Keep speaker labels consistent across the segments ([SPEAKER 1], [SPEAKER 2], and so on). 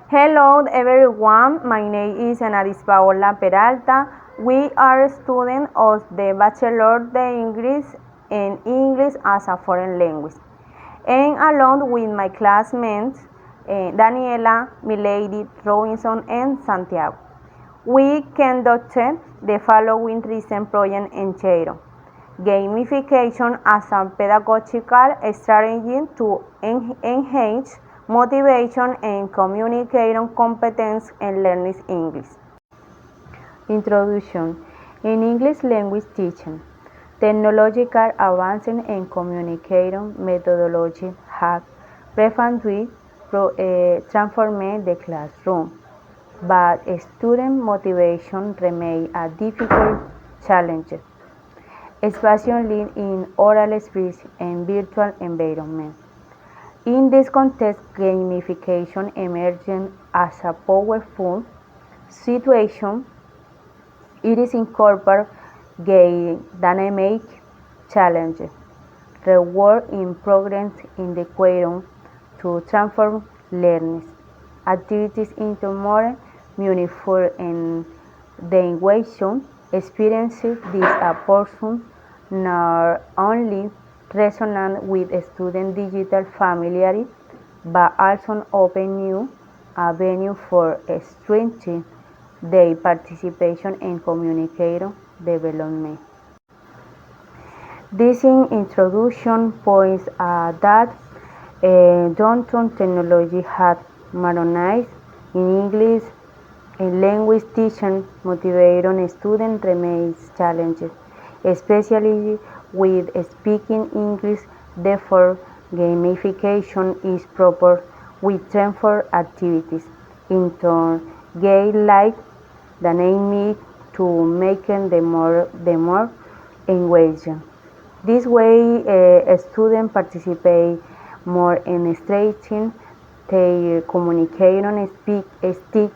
[SPEAKER 1] Hello everyone, my name is Enadis Paola Peralta. We are students of the Bachelor de English in English as a Foreign Language. And along with my classmates, Daniela, Mileydis, Robinson, and Santiago, we conducted the following recent project in Cheiro. Gamification as a pedagogical strategy to enhance motivation and communication competence and learning English. Introduction. In English language teaching, technological advances and communication methodology have profoundly transformed the classroom, but student motivation remains a difficult challenge, especially in oral speech and virtual environments. In this context, gamification emerged as a powerful situation. It is incorporated dynamic challenge, reward in progress in the curriculum to transform learning activities into more meaningful and the engaging experiences. This approach not only resonate with student digital familiarity, but also open new avenues for strengthening their participation in communication development. This introduction points out that Johnson technology has modernized in English and language teaching, motivating students remains challenges, especially with speaking English. Therefore, gamification is proper with transfer activities into game-like dynamic to making the more engaging. This way, students participate more in strengthening their communication stick,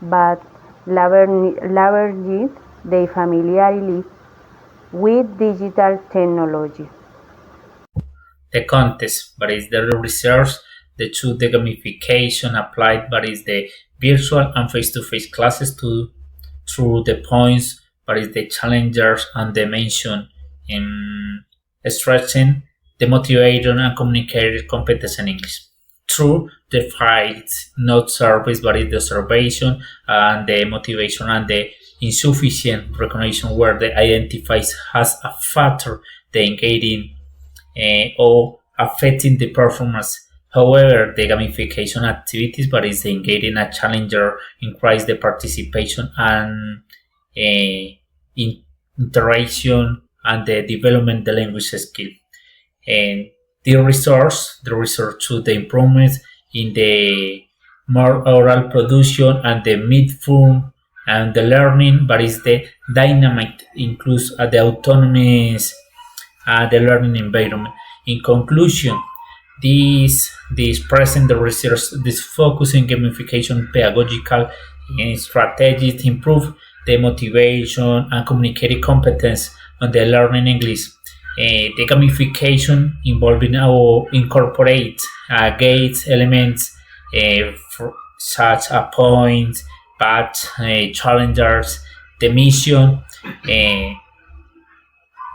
[SPEAKER 1] but leveraging their familiarity with digital technology.
[SPEAKER 2] The context, but is the research, the gamification applied, but is the virtual and face-to-face classes through the points, but is the challengers and the mention in stretching the motivation and communicated competence in English. Through the fights, not service, but is the observation and the motivation and the insufficient recognition where the identifies as a factor the engaging or affecting the performance. However, the gamification activities, but is engaging a challenger, increase the participation and interaction and the development the language skill. And the research to the improvements in the more oral production and the mid-form and the learning, but is the dynamic includes the autonomous the learning environment. In conclusion, this present the research this focus in gamification pedagogical strategies to improve the motivation and communicative competence on the learning English. The gamification involving our incorporate gates elements such a point, but challengers, the mission, the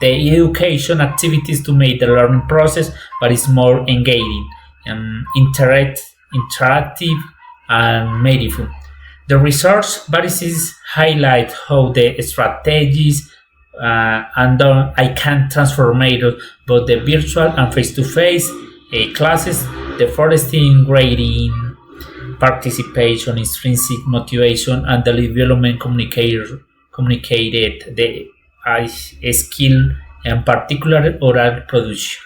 [SPEAKER 2] education activities to make the learning process, but it's more engaging, interactive, and meaningful. The research bases highlight how the strategies and I can transform both the virtual and face-to-face classes, the foresting grading, participation, intrinsic motivation, and the development communicated the skill and particular oral production.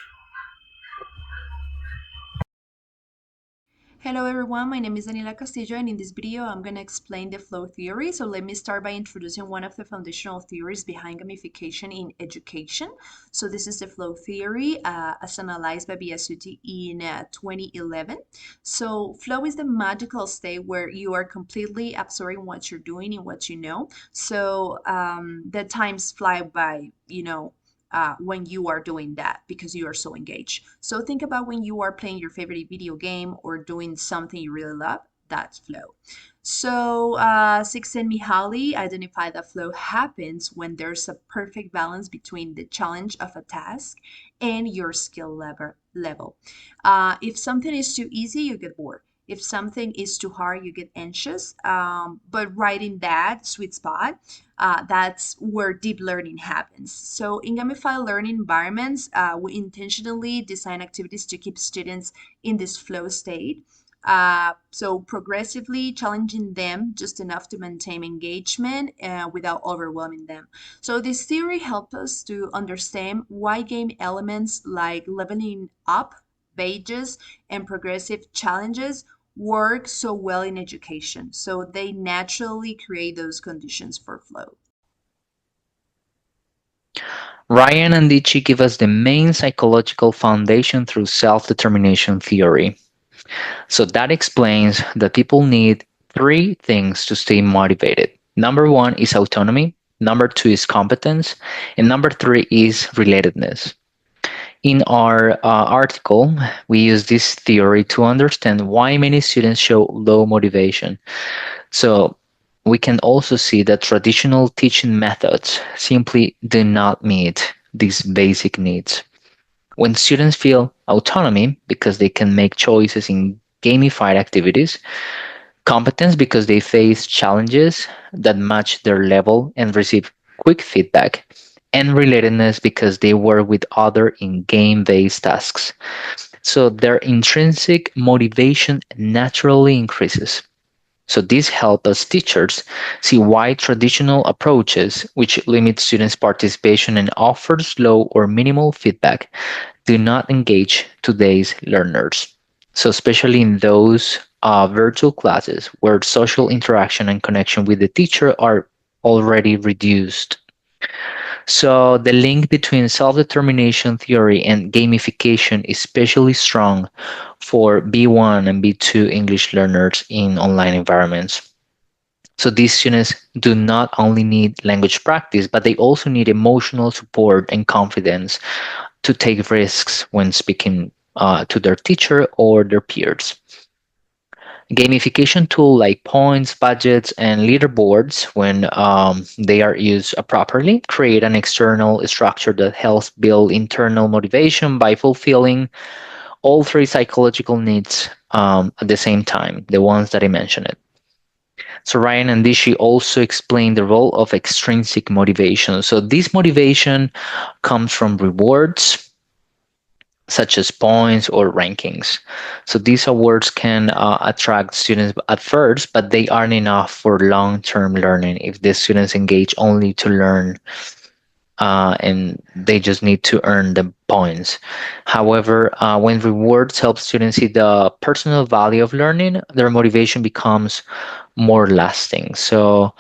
[SPEAKER 3] Hello everyone, my name is Daniela Castillo and in this video I'm going to explain the flow theory. So let me start by introducing one of the foundational theories behind gamification in education. So this is the flow theory as analyzed by BSUT in 2011. So flow is the magical state where you are completely absorbing what you're doing and what you know. So the times fly by, when you are doing that because you are so engaged. So think about when you are playing your favorite video game or doing something you really love. that flow. So, Six and Mihaly identify that flow happens when there's a perfect balance between the challenge of a task and your skill level. If something is too easy, you get bored. If something is too hard, you get anxious. But right in that sweet spot, that's where deep learning happens. So, in gamified learning environments, we intentionally design activities to keep students in this flow state. So progressively challenging them just enough to maintain engagement without overwhelming them. So this theory helps us to understand why game elements like leveling up, badges, and progressive challenges work so well in education. So they naturally create those conditions for flow.
[SPEAKER 4] Ryan and Dichi give us the main psychological foundation through self determination theory. So that explains that people need three things to stay motivated. Number one is autonomy, number two is competence, and number three is relatedness. In our article, we use this theory to understand why many students show low motivation. So we can also see that traditional teaching methods simply do not meet these basic needs. When students feel autonomy because they can make choices in gamified activities, competence because they face challenges that match their level and receive quick feedback, and relatedness because they work with other in game-based tasks. So their intrinsic motivation naturally increases. So this helps us teachers see why traditional approaches, which limit students' participation and offer slow or minimal feedback, do not engage today's learners. So especially in those virtual classes where social interaction and connection with the teacher are already reduced. So the link between self-determination theory and gamification is especially strong for B1 and B2 English learners in online environments. So these students do not only need language practice, but they also need emotional support and confidence to take risks when speaking to their teacher or their peers. Gamification tools like points, budgets, and leaderboards, when they are used properly, create an external structure that helps build internal motivation by fulfilling all three psychological needs at the same time, the ones that I mentioned. So Ryan and Dishi also explain the role of extrinsic motivation. So this motivation comes from rewards, such as points or rankings. So these awards can attract students at first, but they aren't enough for long-term learning if the students engage only to learn and they just need to earn the points. However, when rewards help students see the personal value of learning, their motivation becomes more lasting. So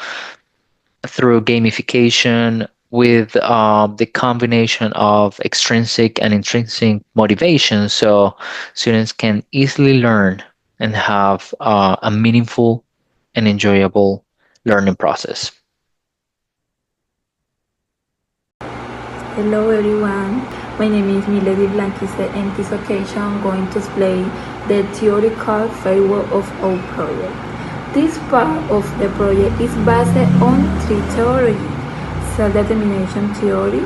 [SPEAKER 4] through gamification with the combination of extrinsic and intrinsic motivation, so students can easily learn and have a meaningful and enjoyable learning process.
[SPEAKER 5] Hello everyone, my name is Mileydis Blanquicet, and this occasion I'm going to explain the theoretical framework of our project. This part of the project is based on three theories: self-determination theory,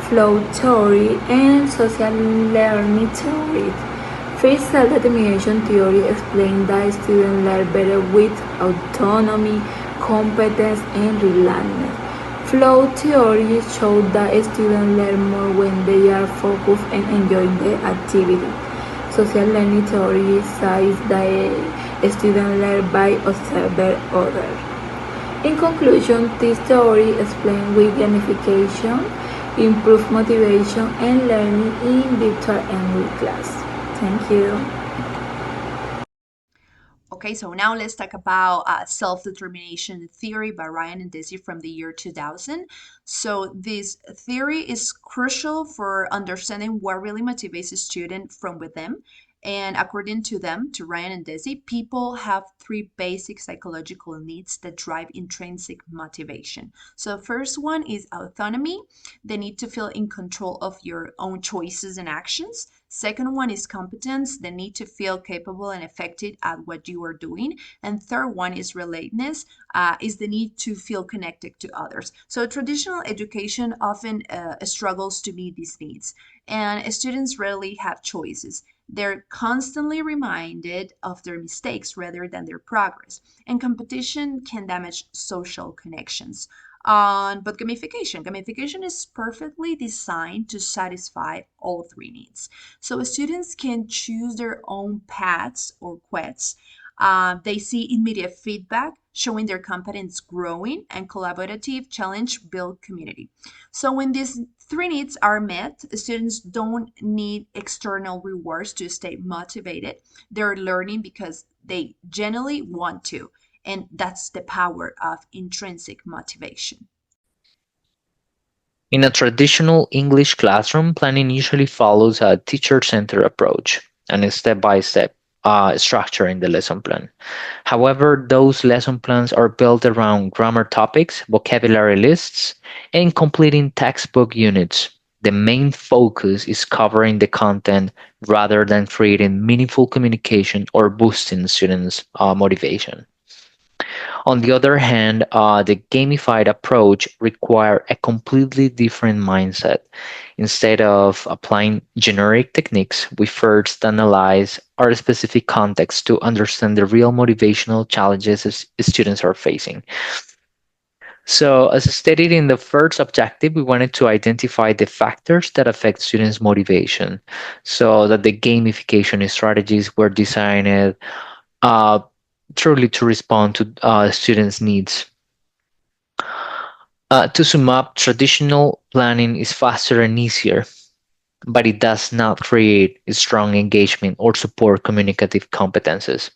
[SPEAKER 5] flow theory, and social learning theory. First, self-determination theory explains that students learn better with autonomy, competence, and relentlessness. Flow theory shows that students learn more when they are focused and enjoying the activity. Social learning theory says that students learn by observing others. In conclusion, this theory explains with gamification, improve motivation and learning in virtual English class. Thank you.
[SPEAKER 3] Okay, so now let's talk about self-determination theory by Ryan and Desi from the year 2000. So this theory is crucial for understanding what really motivates a student from within. And according to them, to Ryan and Desi, people have three basic psychological needs that drive intrinsic motivation. So the first one is autonomy. They need to feel in control of your own choices and actions. Second one is competence, the need to feel capable and effective at what you are doing. And third one is relatedness, is the need to feel connected to others. So traditional education often struggles to meet these needs, and students rarely have choices. They're constantly reminded of their mistakes rather than their progress, and competition can damage social connections. But gamification is perfectly designed to satisfy all three needs. So students can choose their own paths or quests. They see immediate feedback, showing their competence growing, and collaborative challenge build community. So when these three needs are met, students don't need external rewards to stay motivated. They're learning because they genuinely want to, and that's the power of intrinsic motivation.
[SPEAKER 4] In a traditional English classroom, planning usually follows a teacher-centered approach and a step-by-step structure in the lesson plan. However, those lesson plans are built around grammar topics, vocabulary lists, and completing textbook units. The main focus is covering the content rather than creating meaningful communication or boosting students' motivation. On the other hand, the gamified approach requires a completely different mindset. Instead of applying generic techniques, we first analyze our specific context to understand the real motivational challenges students are facing. So, as stated in the first objective, we wanted to identify the factors that affect students' motivation so that the gamification strategies were designed uh, truly to respond to students' needs. To sum up, traditional planning is faster and easier, but it does not create a strong engagement or support communicative competences.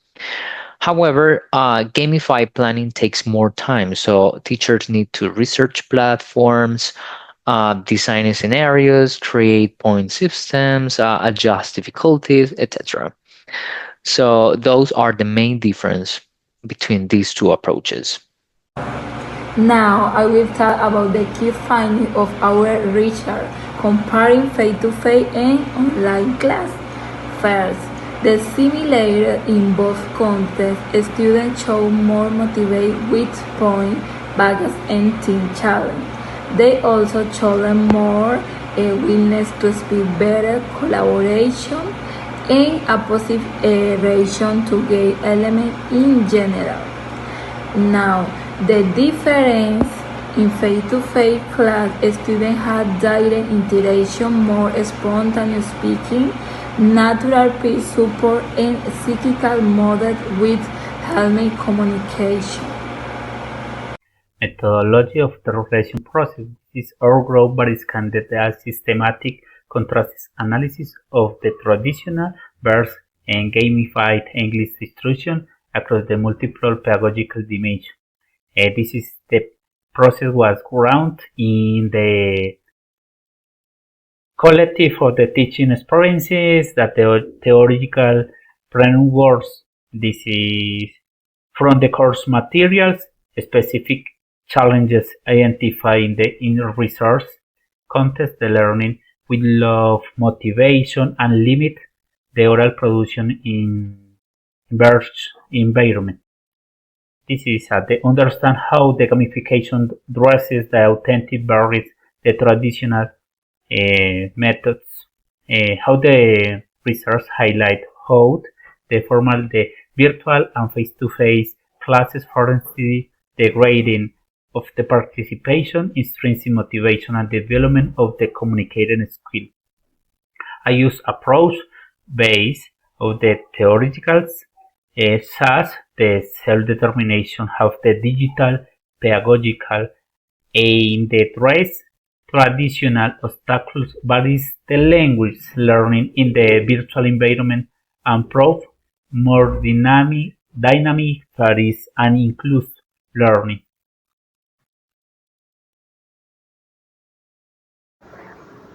[SPEAKER 4] However, gamified planning takes more time, so teachers need to research platforms, design scenarios, create point systems, adjust difficulties, etc. So those are the main difference between these two approaches.
[SPEAKER 5] Now I will talk about the key findings of our research comparing face-to-face and online class. First, the similarity in both contexts, students show more motivated with point, baggage, and team challenge. They also show more a willingness to speak better, collaboration, and a positive reaction to game element in general. Now, the difference in face-to-face class, students had direct interaction, more spontaneous speaking, natural peer support, and psychical model with helping communication.
[SPEAKER 2] Methodology of the reflection process. This is our group candidate a systematic contrast analysis of the traditional versus and gamified English instruction across the multiple pedagogical dimensions. This is the process was grounded in the collective of the teaching experiences that the theoretical frameworks. This is from the course materials, specific challenges identified in the inner resource context, the learning with love, motivation, and limit the oral production in verse environment. This is to understand how the gamification addresses the authentic barriers, the traditional methods, how the research highlight how the formal, the virtual and face-to-face classes forensic the grading of the participation, intrinsic motivation, and development of the communicating skill. I use approach based of the theoreticals such the self-determination of the digital pedagogical in the address traditional obstacles varies the language learning in the virtual environment and prove more dynamic varies and includes learning.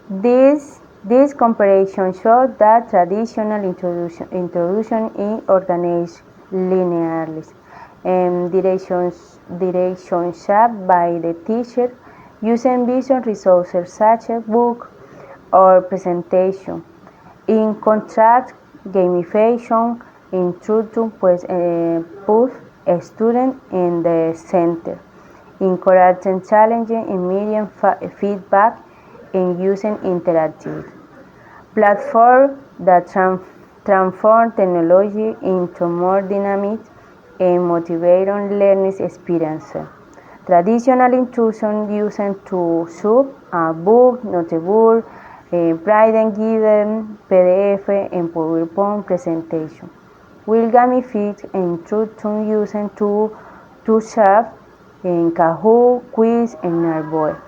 [SPEAKER 1] This comparison shows that traditional introduction in organized linearly direction shaped by the teacher using visual resources such as book or presentation In contrast, gamification instruction puts students in the center, encouraging challenging immediate feedback and using interactive platforms that transform technology into more dynamic and motivating learning experiences. Traditional instruction used to sub a book, notebook, Pride given PDF and PowerPoint presentation. Will gamify instruction using to share in Kahoot, Quiz, and Narboy.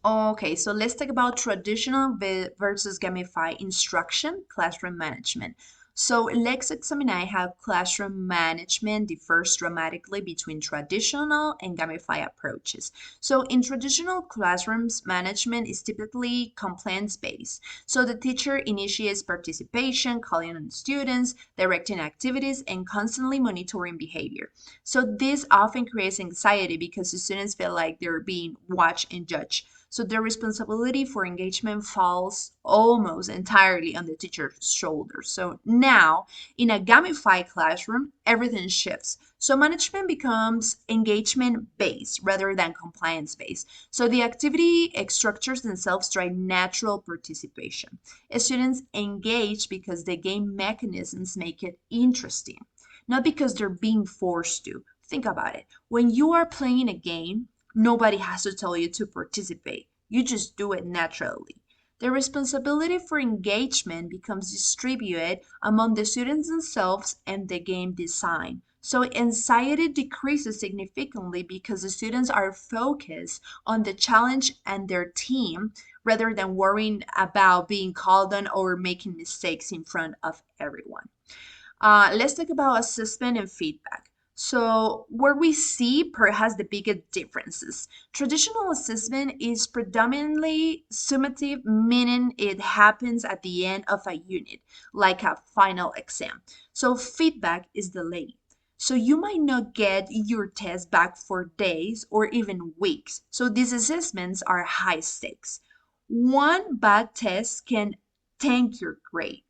[SPEAKER 3] Okay, so let's talk about traditional versus gamified instruction, classroom management. So let's examine how classroom management differs dramatically between traditional and gamified approaches. So in traditional classrooms, management is typically complaints based. So the teacher initiates participation, calling on students, directing activities, and constantly monitoring behavior. So this often creates anxiety because the students feel like they're being watched and judged. So the responsibility for engagement falls almost entirely on the teacher's shoulders. So now, in a gamified classroom, everything shifts. So management becomes engagement based rather than compliance based. So the activity structures themselves drive natural participation. Students engage because the game mechanisms make it interesting, not because they're being forced to. Think about it. When you are playing a game, nobody has to tell you to participate. You just do it naturally. The responsibility for engagement becomes distributed among the students themselves and the game design. So anxiety decreases significantly because the students are focused on the challenge and their team rather than worrying about being called on or making mistakes in front of everyone. Let's talk about assessment and feedback. So, where we see perhaps the biggest differences. Traditional assessment is predominantly summative, meaning it happens at the end of a unit, like a final exam. So, feedback is delayed. So, you might not get your test back for days or even weeks. So, these assessments are high stakes. One bad test can tank your grade,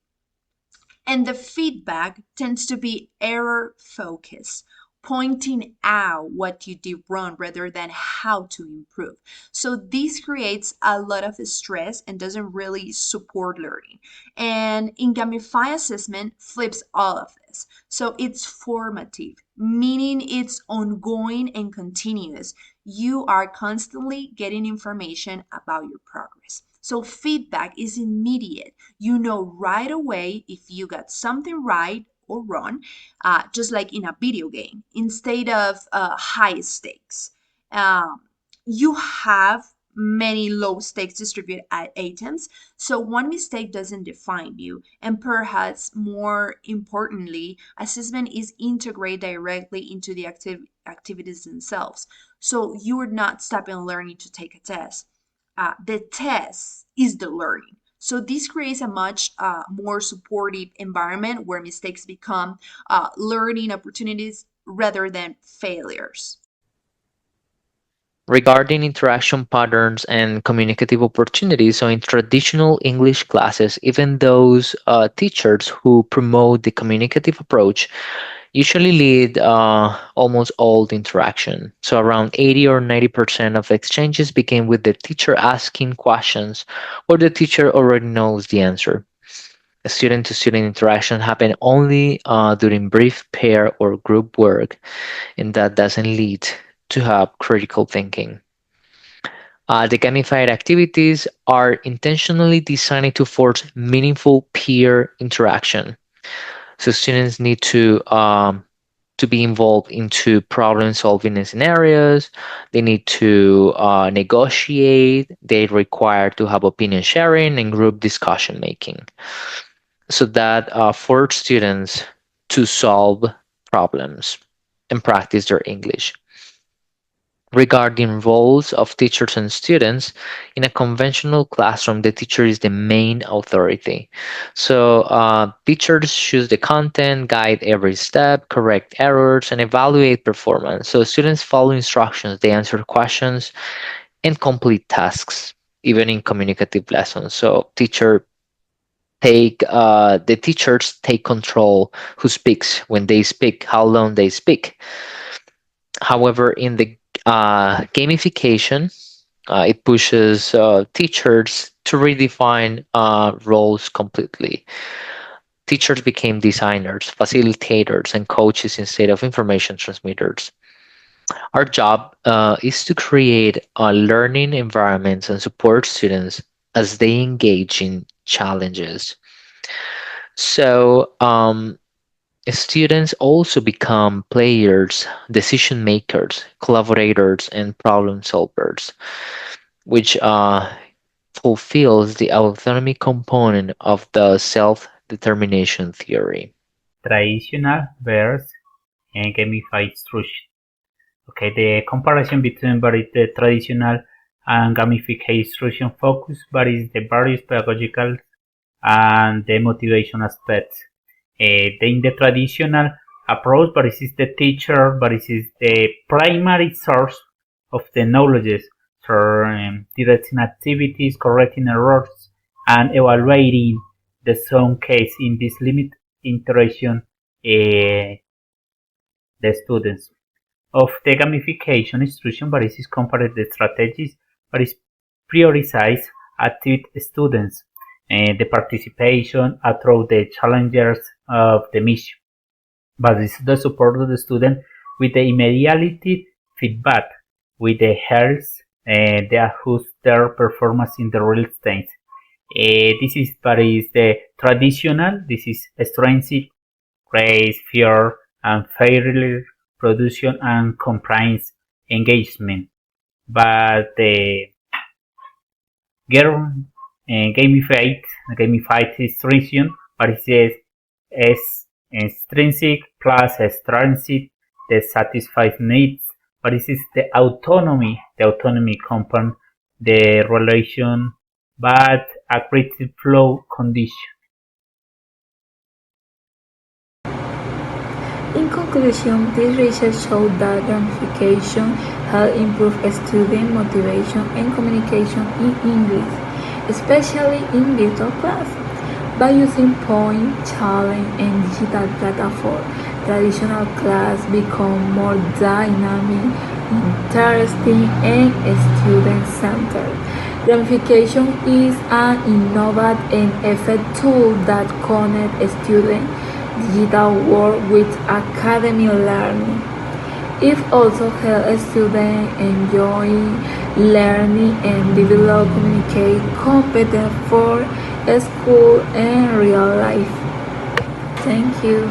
[SPEAKER 3] and the feedback tends to be error focused, pointing out what you did wrong rather than how to improve. So this creates a lot of stress and doesn't really support learning. And in gamified assessment flips all of this. So it's formative, meaning it's ongoing and continuous. You are constantly getting information about your progress. So feedback is immediate. You know right away if you got something right or wrong, just like in a video game, instead of high stakes. Um, you have many low stakes distributed items, so one mistake doesn't define you. And perhaps more importantly, assessment is integrated directly into the activities themselves. So you are not stopping learning to take a test. The test is the learning. So this creates a much more supportive environment where mistakes become learning opportunities rather than failures.
[SPEAKER 4] Regarding interaction patterns and communicative opportunities, so in traditional English classes, even those teachers who promote the communicative approach usually lead almost all the interaction. So around 80 or 90% of exchanges begin with the teacher asking questions or the teacher already knows the answer. Student to student interaction happen only during brief pair or group work, and that doesn't lead to have critical thinking. The gamified activities are intentionally designed to force meaningful peer interaction. So students need to be involved into problem solving scenarios. They need to negotiate. They require to have opinion sharing and group discussion making. So that for students to solve problems and practice their English. Regarding roles of teachers and students, in a conventional classroom, the teacher is the main authority. So teachers choose the content, guide every step, correct errors, and evaluate performance. So students follow instructions, they answer questions, and complete tasks, even in communicative lessons. So teacher the teachers take control who speaks, when they speak, how long they speak. However, in the gamification, it pushes teachers to redefine roles completely. Teachers became designers, facilitators, and coaches instead of information transmitters. Our job is to create learning environments and support students as they engage in challenges. So, students also become players, decision makers, collaborators, and problem solvers, which fulfills the autonomy component of the self-determination theory.
[SPEAKER 2] Traditional versus gamified instruction. Okay, the comparison between both the traditional and gamified instruction focus varies the various pedagogical and the motivation aspects. In the traditional approach, varies the teacher, varies the primary source of the knowledge for directing activities, correcting errors, and evaluating the zone case in this limit interaction the students. Of the gamification instruction, varies compared the strategies, varies prioritize active students the participation through the challenges of the mission, but this is the support of the student with the immediate feedback, with the health, they adjust their performance in the real state. This is the traditional, this is strength, grace, fear, and failure, production, and compliance engagement. But the gamified instruction, but it says is intrinsic plus extrinsic, the satisfied needs, but this is the autonomy component, the relation, but a creative flow condition.
[SPEAKER 5] In conclusion, this research showed that gamification helped improve student motivation and communication in English, especially in virtual class. By using point, challenge, and digital platform, traditional class become more dynamic, interesting, and student-centered. Gamification is an innovative and effective tool that connects students digital world with academic learning. It also helps students enjoy learning and develop communicate competence for school and real life. Thank you.